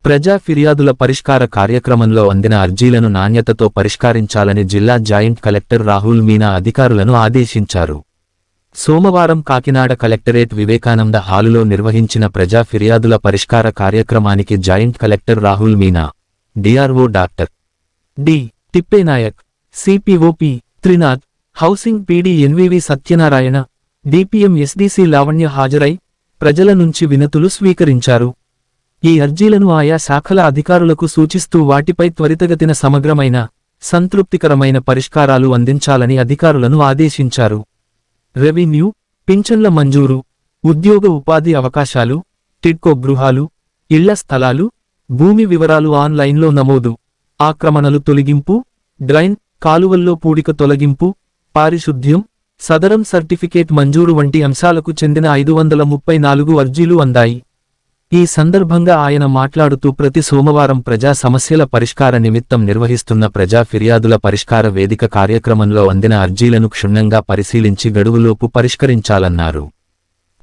ప్రజా ఫిర్యాదుల పరిష్కార కార్యక్రమంలో అందిన అర్జీలను నాణ్యతతో పరిష్కరించాలని జిల్లా జాయింట్ కలెక్టర్ రాహుల్ మీనా అధికారులను ఆదేశించారు. సోమవారం కాకినాడ కలెక్టరేట్ వివేకానంద హాలులో నిర్వహించిన ప్రజా ఫిర్యాదుల పరిష్కార కార్యక్రమానికి joint collector Rahul Meena, DRO doctor D. Thippenayak, CPO P. Trinath, housing PD NVV Satyanarayana, DPM SDC Lavanya హాజరై ప్రజల నుంచి వినతులు స్వీకరించారు. ఈ అర్జీలను ఆయా శాఖల అధికారులకు సూచిస్తూ వాటిపై త్వరితగతిన సమగ్రమైన, సంతృప్తికరమైన పరిష్కారాలు అందించాలని అధికారులను ఆదేశించారు. రెవెన్యూ, పింఛన్ల మంజూరు, ఉద్యోగ ఉపాధి అవకాశాలు, టిడ్కో గృహాలు, ఇళ్ల స్థలాలు, భూమి వివరాలు ఆన్లైన్లో నమోదు, ఆక్రమణలు తొలగింపు, డ్రైన్, కాలువల్లో పూడిక తొలగింపు, పారిశుద్ధ్యం, సదరం సర్టిఫికేట్ మంజూరు వంటి అంశాలకు చెందిన 534 అర్జీలు అందాయి. ఈ సందర్భంగా ఆయన మాట్లాడుతూ ప్రతి సోమవారం ప్రజా సమస్యల పరిష్కార నిమిత్తం నిర్వహిస్తున్న ప్రజా ఫిర్యాదుల పరిష్కార వేదిక కార్యక్రమంలో అందిన అర్జీలను క్షుణ్ణంగా పరిశీలించి గడువులోపు పరిష్కరించాలన్నారు.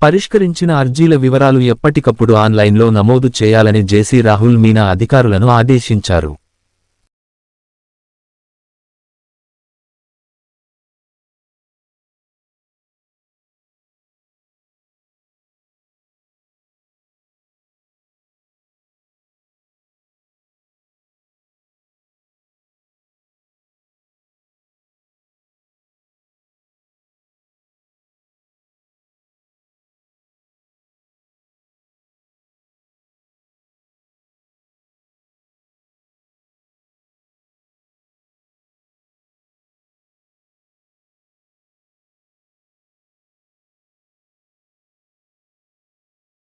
పరిష్కరించిన అర్జీల వివరాలు ఎప్పటికప్పుడు ఆన్లైన్లో నమోదు చేయాలని జేసీ రాహుల్ మీనా అధికారులను ఆదేశించారు.